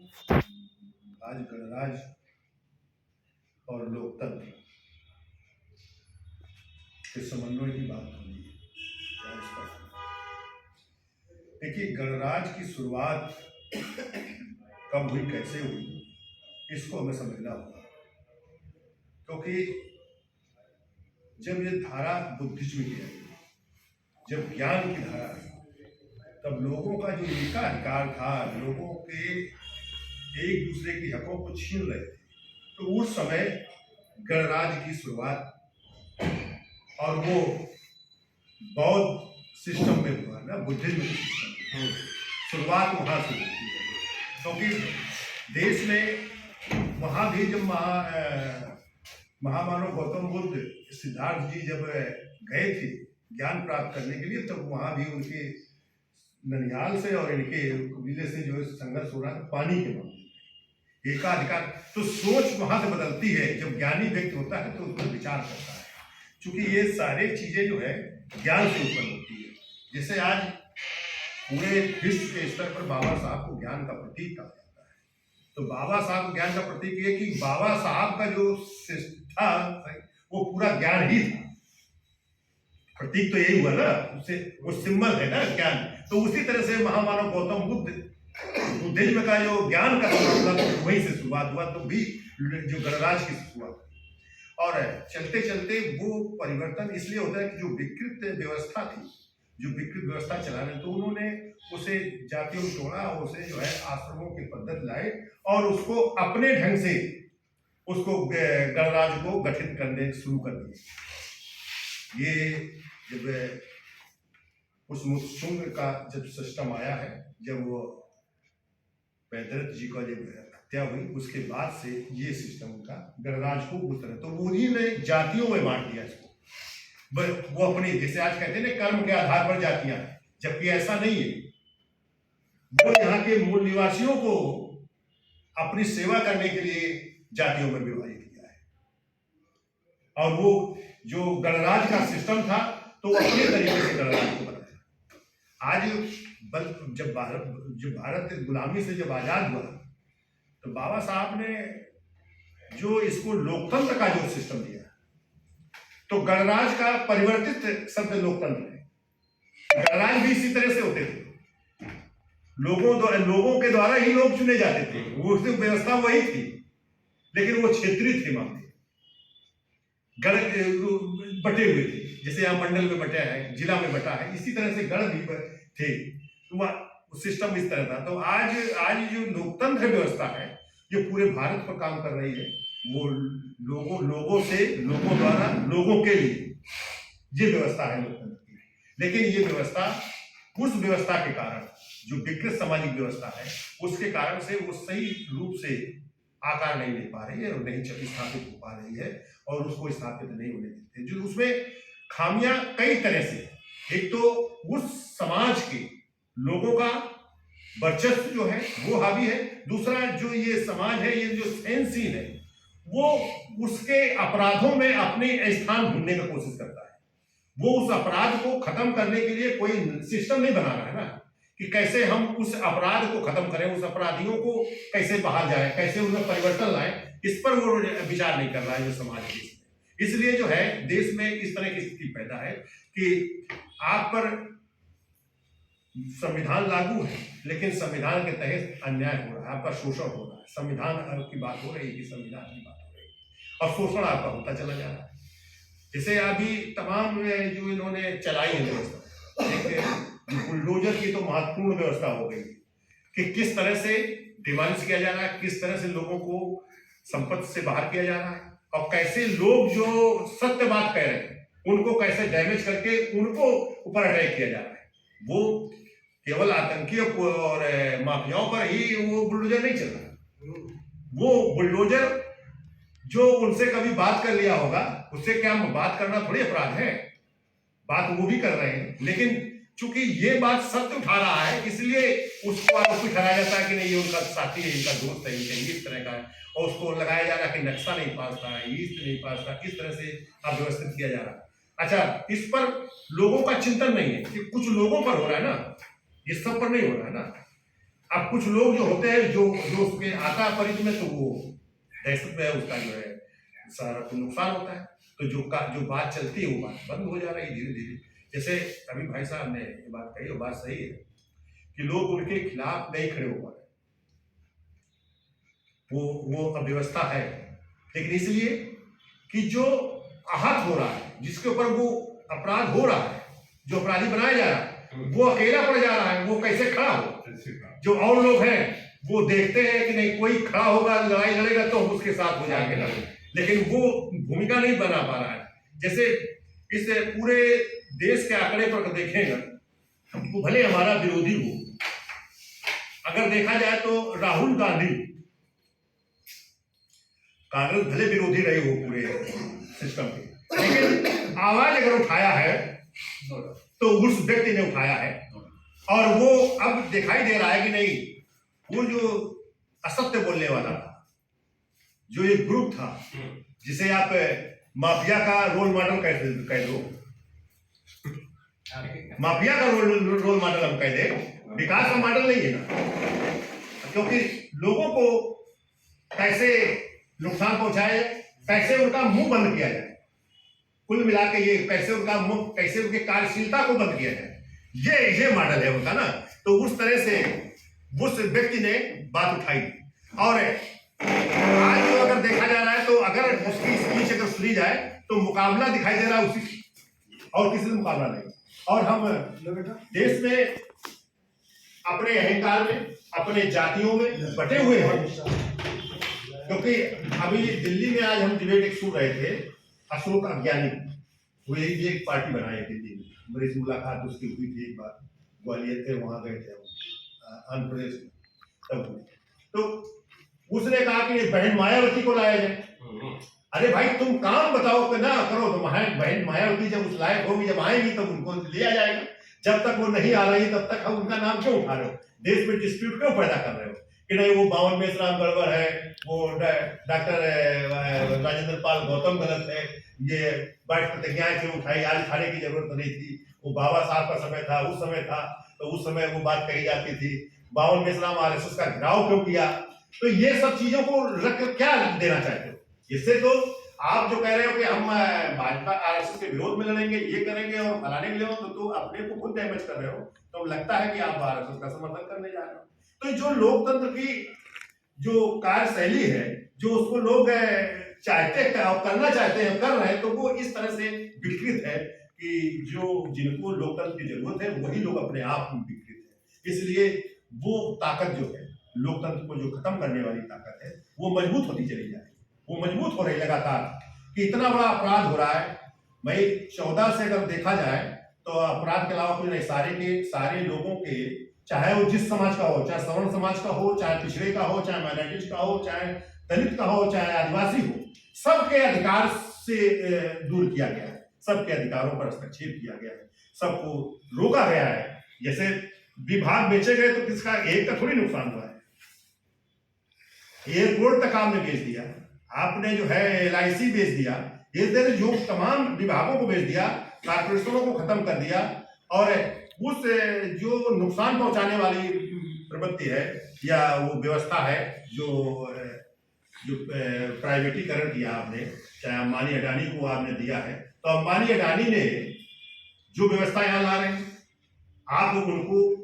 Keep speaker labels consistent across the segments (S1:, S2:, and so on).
S1: आज गणराज और लोकतंत्र के समन्वय की बात हो रही है। देखिए, गणराज की शुरुआत कब हुई, कैसे हुई, इसको हमें समझना होगा, क्योंकि जब ये धारा बुद्धिज्म की आई, जब ज्ञान की धारा आई, तब लोगों का जो एकाधिकार था, लोगों के एक दूसरे की हकों को छीन रहे थे, तो उस समय गणराज की शुरुआत और वो बौद्ध सिस्टम में हुआ ना, बुद्धिज्म सिस्टम में शुरुआत वहां से होती है। क्योंकि देश में वहां भी जब महामानव गौतम बुद्ध सिद्धार्थ जी जब गए थे ज्ञान प्राप्त करने के लिए, तब वहां भी उनके ननिहाल से और इनके कबीले से जो संघर्ष हो रहा था पानी के मामले में, एकाधिकार। तो सोच वहां से बदलती है, जब ज्ञानी व्यक्ति होता है तो उस पर विचार करता है, क्योंकि ये सारे चीजें जो है ज्ञान से उत्पन्न होती है। जैसे आज पूरे विश्व के स्तर पर बाबा साहब को ज्ञान का प्रतीक कहा जाता है, तो बाबा साहब ज्ञान का प्रतीक ये कि बाबा साहब का जो था वो पूरा ज्ञान ही था। प्रतीक तो यही हुआ ना, उससे वो सिंबल है ना ज्ञान। तो उसी तरह से महामानव गौतम बुद्धिज्म का जो ज्ञान का तो वहीं से शुरुआत हुआ, तो भी जो गणराज की शुरुआत। और चलते चलते वो परिवर्तन इसलिए होता है कि जो विकृत व्यवस्था थी, जो विकृत व्यवस्था चलाने, तो उन्होंने उसे जातियों में तोड़ा, उसे जो है आश्रमों की पद्धति लाए और उसको अपने ढंग से उसको गणराज को गठित करने शुरू कर दिए। ये जब उस शुंग का जब सिस्टम आया है, जब वो पैदरथ जी का जब हत्या हुई, उसके बाद से ये सिस्टम का गणराज को उस तरह, तो उन्हीं ने जातियों में बांट दिया इसको। वो अपनी, जैसे आज कहते हैं ना, कर्म के आधार पर जातियां, जबकि ऐसा नहीं है। वो यहाँ के मूल निवासियों को अपनी सेवा करने के लिए जातियों में विभाजित किया है। और वो जो गणराज का सिस्टम था, तो अपने तरीके से गणराज को बनाया। आज जब भारत गुलामी से जब आजाद हुआ, तो बाबा साहब ने जो इसको लोकतंत्र का जो सिस्टम दिया, तो गणराज का परिवर्तित शब्द लोकतंत्र है। गणराज भी इसी तरह से होते थे, लोगों के द्वारा ही लोग चुने जाते थे, वो व्यवस्था वही थी, लेकिन वो क्षेत्रीय थे, मामले गण बटे हुए थे। जैसे यहाँ मंडल में बटा है, जिला में बटा है, इसी तरह से गण भी थे, तो सिस्टम इस तरह था। तो आज जो लोकतंत्र व्यवस्था है, जो पूरे भारत पर काम कर रही है, वो लोगों से, लोगों द्वारा, लोगों के लिए ये व्यवस्था है लोकतंत्र की। लेकिन ये व्यवस्था, उस व्यवस्था के कारण, जो विकृत सामाजिक व्यवस्था है, उसके कारण से वो सही रूप से आकार नहीं ले पा रही है और नहीं स्थापित हो पा रही है, और उसको स्थापित नहीं होने देते। जो उसमें खामियां कई तरह से, एक तो उस समाज के लोगों का वर्चस्व जो है वो हावी है, दूसरा जो ये समाज है, ये जो सेंसीन है, वो उसके अपराधों में अपने स्थान ढूंढने का कोशिश करता है। वो उस अपराध को खत्म करने के लिए कोई सिस्टम नहीं बना रहा है ना, कि कैसे हम उस अपराध को खत्म करें, उस अपराधियों को कैसे बाहर जाए, कैसे उनमें परिवर्तन लाए, इस पर वो विचार नहीं कर रहा है जो समाज है। इसलिए जो है देश में इस तरह की स्थिति पैदा है कि आप पर संविधान लागू है, लेकिन संविधान के तहत अन्याय हो रहा है, आपका शोषण हो रहा है। संविधान की बात हो रही है कि संविधान की बात हो रही है, और शोषण आपका होता चला जा रहा है। जैसे अभी तमाम जो इन्होंने चलाई है व्यवस्था, बुलडोजर की तो महत्वपूर्ण व्यवस्था हो गई कि किस तरह से डिमांड किया जा रहा है, किस तरह से लोगों को संपत्ति से बाहर किया जा रहा है, और कैसे लोग जो सत्य बात कह रहे हैं उनको कैसे डैमेज करके उनको ऊपर अटैक किया जा रहा है। वो केवल आतंकियों और माफियाओं पर ही वो बुलडोजर नहीं चल रहा, वो बुलडोजर जो उनसे कभी बात कर लिया होगा, उससे क्या बात करना थोड़ी अपराध है, बात वो भी कर रहे हैं, लेकिन चूंकि ये बात सत्य उठा रहा है, इसलिए उसको आरोपी ठहराया जाता है कि नहीं ये उनका साथी है, इनका दोस्त है, इनका इस तरह का है, और उसको लगाया जा रहा है कि नक्शा नहीं पास था, ईस्ट नहीं पास था, इस तरह से अव्यवस्थित किया जा रहा है। अच्छा, इस पर लोगों का चिंतन नहीं है कि कुछ लोगों पर हो रहा है ना, ये सब पर नहीं हो रहा है ना। अब कुछ लोग जो होते हैं जो जो उसके आता है परिधि में, तो वो दहशत में है, उसका जो है सारा को नुकसान होता है। तो जो बात चलती है वो बात बंद हो जा रही है धीरे धीरे। जैसे अभी भाई साहब ने ये बात कही, वो बात सही है कि लोग उनके खिलाफ नहीं खड़े हो पा रहे, वो अव्यवस्था है, लेकिन इसलिए कि जो आहत हो रहा है, जिसके ऊपर वो अपराध हो रहा है, जो अपराधी बनाया जा रहा है, वो अकेला पड़ जा रहा है, वो कैसे खड़ा हो। जो और लोग हैं वो देखते हैं कि नहीं कोई खड़ा होगा, लड़ाई लड़ेगा तो हम उसके साथ हो जाएंगे ना, लेकिन वो भूमिका नहीं बना पा रहा है। जैसे इस पूरे देश के आंकड़े पर देखेंगे, वो भले हमारा विरोधी हो, अगर देखा जाए तो राहुल गांधी कांग्रेस भले विरोधी रही हो पूरे सिस्टम के, लेकिन आवाज अगर उठाया है तो उस व्यक्ति ने उठाया है। और वो अब दिखाई दे रहा है कि नहीं, वो जो असत्य बोलने वाला था, जो एक ग्रुप था जिसे आप माफिया का रोल मॉडल कह दो, माफिया का रोल मॉडल हम कह दे, विकास का मॉडल नहीं है ना, क्योंकि लोगों को कैसे नुकसान पहुंचाए, कैसे उनका मुंह बंद किया जाए, कुल मिला के ये कैसे उनका मुंह, कैसे उनकी कार्यशीलता को बंद किया जाए, ये मॉडल है उनका ना। तो उस तरह से उस व्यक्ति ने बात उठाई। और आज जो अगर देखा जा रहा है तो अगर उसकी स्पीच अगर सुनी जाए तो मुकाबला दिखाई दे रहा है उसी, और किसी से मुकाबला नहीं। और हम देश में अपने अहंकार में, अपने जातियों में बटे हुए हैं, क्योंकि अभी दिल्ली में आज हम डिबेट एक सुन रहे थे, अशोक अज्ञानी, वो यही एक पार्टी बनाई दिल्ली में, मेरी मुलाकात उसकी हुई थी एक बार, ग्वालियर थे, वहां गए थे आंध्र प्रदेश में, तब तो उसने कहा कि बहन मायावती को लाया जाए। अरे भाई तुम काम बताओ कि ना करो, तो बहन मायावती जब उस लायक होगी, जब आएंगी तब उनको लिया जाएगा, जब तक वो नहीं आ रही तब तक हम उनका नाम क्यों उठा रहे हो, देश में डिस्प्यूट क्यों पैदा कर रहे हो कि नहीं वो 52 मेश्राम गड़बड़ है, वो डॉक्टर राजेंद्र पाल गौतम गलत है, ये बात प्रतिज्ञाएं क्यों उठाई, आज खाने की जरूरत नहीं थी, वो बाबा साहब का समय था, उस समय था, तो उस समय वो बात कही जाती थी, 52 मेश्राम आरएसएस का घिराव क्यों किया। तो ये सब चीजों को रख क्या देना चाहते हो, इससे तो आप जो कह रहे हो कि हम भाजपा आरएसएस के विरोध में लड़ेंगे, ये करेंगे और फलाने के लिए, तो अपने को खुद डैमेज कर रहे हो। तो लगता है कि आप आरएसएस का समर्थन करने जा रहे हो। तो जो लोकतंत्र की जो कार्यशैली है, जो उसको लोग चाहते हैं और करना चाहते हैं, कर रहे हैं, तो वो इस तरह से विकृत है कि जो जिनको लोकतंत्र की जरूरत है वही लोग अपने आप में विकृत है। इसलिए वो ताकत जो है लोकतंत्र को जो खत्म करने वाली ताकत है, वो मजबूत होती चली जाएगी, वो मजबूत हो रही लगातार, कि इतना बड़ा अपराध हो रहा है भाई। 14 से अगर देखा जाए तो अपराध के अलावा कुछ नहीं, सारे के सारे लोगों के, चाहे वो जिस समाज का हो, चाहे सवर्ण समाज का हो, चाहे पिछड़े का हो, चाहे माइनॉरिटीज का हो, चाहे दलित का हो, चाहे आदिवासी हो, सबके अधिकार से दूर किया गया है, सबके अधिकारों पर हस्तक्षेप किया गया है, सबको रोका गया है। जैसे विभाग बेचे गए तो किसका एक का थोड़ी नुकसान हुआ है, एयरपोर्ट तक आपने बेच दिया, आपने जो है LIC बेच दिया, इस तरह जो तमाम विभागों को बेच दिया, कारपोरेशनों को खत्म कर दिया, और उस जो नुकसान पहुंचाने वाली प्रवृत्ति है या वो व्यवस्था है जो प्राइवेटीकरण किया आपने, चाहे अंबानी अडानी को आपने दिया है, तो अंबानी अडानी ने जो व्यवस्था यहाँ ला रहे हैं, आप उनको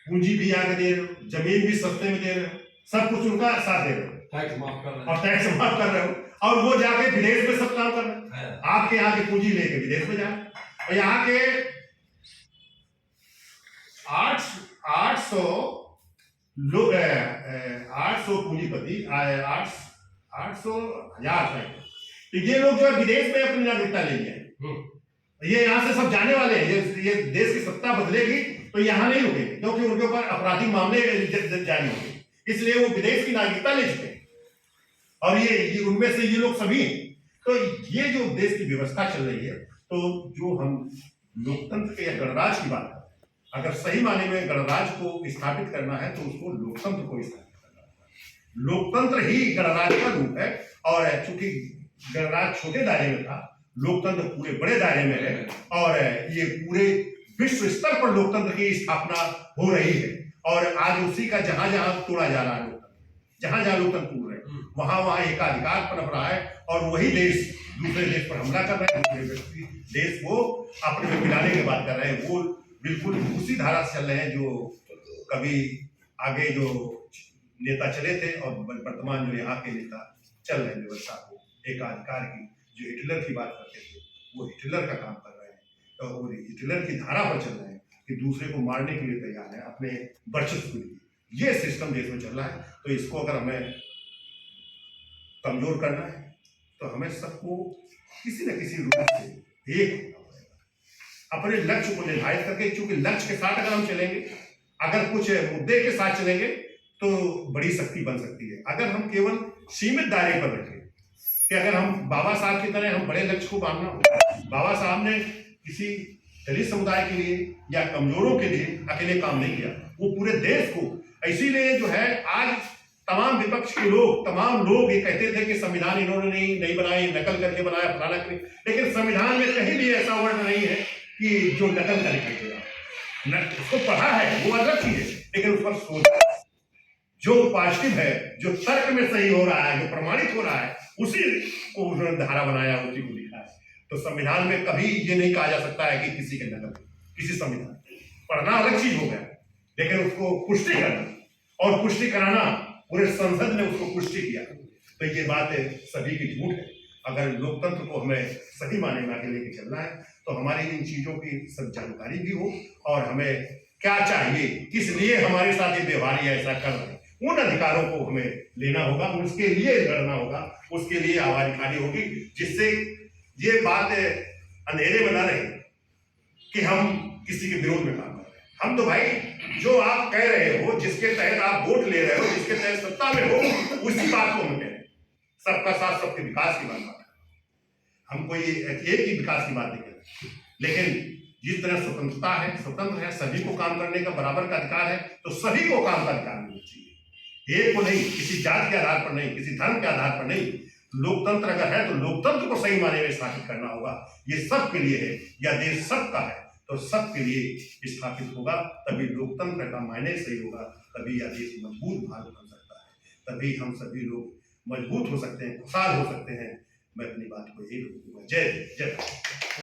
S1: पूंजी भी आगे दे रहे हो, जमीन भी सस्ते में दे रहे हो, सब कुछ उनका साथ दे रहे हो,
S2: टैक्स माफ कर रहे हो,
S1: और टैक्स माफ कर रहे हो, और वो जाके विदेश में सब काम कर रहे हैं, आपके यहाँ की पूंजी लेके विदेश में जाए, और यहाँ के 800 लोग 800 पूंजीपति 800,000 तो ये लोग जो है विदेश में अपनी नागरिकता ले गए, ये यहाँ से सब जाने वाले हैं, ये देश की सत्ता बदलेगी तो यहाँ नहीं रुकेंगे, क्योंकि उनके ऊपर आपराधिक मामले जारी होंगे, इसलिए वो विदेश की नागरिकता ले चुके हैं, और ये उनमें से ये लोग सभी। तो ये जो देश की व्यवस्था चल रही है, तो जो हम लोकतंत्र के या गणराज की बात करें, अगर सही माने में गणराज को स्थापित करना है तो उसको लोकतंत्र को स्थापित करना है। लोकतंत्र ही गणराज का रूप है, और चूंकि गणराज छोटे दायरे में था, लोकतंत्र पूरे बड़े दायरे में है, और ये पूरे विश्व स्तर पर लोकतंत्र की स्थापना हो रही है, और आज उसी का जहां जहां तोड़ा जा रहा है लोकतंत्र, जहां जहां लोकतंत्र टूट रहे हैं वहां वहां एकाधिकार पनप रहा है और वही देश दूसरे देश पर हमला कर रहे हैं, दूसरे देश को अपने में मिलाने की बात कर रहे हैं। वो बिल्कुल उसी धारा से चल रहे हैं जो कभी आगे जो नेता चले थे और वर्तमान जो यहाँ के नेता चल रहे हैं व्यवस्था को एकाधिकार की, जो हिटलर की बात करते थे वो हिटलर का काम कर रहे हैं और हिटलर की धारा पर चल रहे हैं कि दूसरे को मारने के लिए तैयार है अपने वर्चस्व के लिए। ये सिस्टम देश में चल रहा है। तो इसको अगर हमें कमजोर करना है तो हमें सबको किसी न किसी रूप से एक होना पड़ेगा, अपने लक्ष्य को निर्धारित करके। क्योंकि लक्ष्य के साथ अगर हम चलेंगे, अगर कुछ मुद्दे के साथ चलेंगे तो बड़ी शक्ति बन सकती है। अगर हम केवल सीमित दायरे पर रखें कि अगर हम बाबा साहब की तरह हम बड़े लक्ष्य को मानना हो, बाबा साहब ने किसी दलित समुदाय के लिए या कमजोरों के लिए अकेले काम नहीं किया, वो पूरे देश को। इसीलिए जो है आज तमाम विपक्ष के लोग, तमाम लोग ये कहते थे कि संविधान इन्होंने नहीं बनाया, नकल करके बनाया, फलाना करके, लेकिन संविधान में कहीं भी ऐसा वर्ण नहीं है कि जो नकल करके देगा। उसको पढ़ा है वो अलग चीज है, लेकिन उस पर सोच जो पॉजिटिव है, जो तर्क में सही हो रहा है, जो प्रमाणित हो रहा है, उसी को उन्होंने धारा बनाया, उसी को लिखा है। तो संविधान में कभी ये नहीं कहा जा सकता है कि किसी के नकल, किसी संविधान पढ़ना अलग चीज हो गया, लेकिन उसको पुष्टि करना और पुष्टि कराना, पूरे संसद ने उसको पुष्टि किया। तो ये बात है सभी की झूठ है। अगर लोकतंत्र को हमें सही माने में आगे लेके चलना है तो हमारी इन चीजों की सब जानकारी भी हो और हमें क्या चाहिए, किस लिए हमारे साथ ये व्यवहार ऐसा कर रहे हैं, उन अधिकारों को हमें लेना होगा, उसके लिए लड़ना होगा, उसके लिए आवाज उठानी होगी, जिससे ये बात अंधेरे में न रहे कि हम किसी के विरोध में काम कर रहे हैं। हम तो भाई जो आप कह रहे हो, जिसके तहत आप वोट ले रहे हो, जिसके तहत सत्ता में हो, उसी बात को हम कह रहे हैं। सबका साथ सबके विकास की बात कर रहे हैं। हम कोई एक ही विकास की बात नहीं कर रहे, लेकिन जिस तरह स्वतंत्रता है, स्वतंत्र है, सभी को काम करने का बराबर का अधिकार है, तो सभी को काम का अधिकार मिलना चाहिए। एक को नहीं, किसी जात के आधार पर नहीं, किसी धर्म के आधार पर नहीं। लोकतंत्र अगर है तो लोकतंत्र को सही माने में स्थापित करना होगा। ये सबके लिए है, यह देश सबका है, तो सबके लिए स्थापित होगा, तभी लोकतंत्र का मायने सही होगा, तभी यह देश मजबूत भारत बन सकता है, तभी हम सभी लोग मजबूत हो सकते हैं, खुशहाल हो सकते हैं। मैं अपनी बात को यही रोकूंगा। जय जय।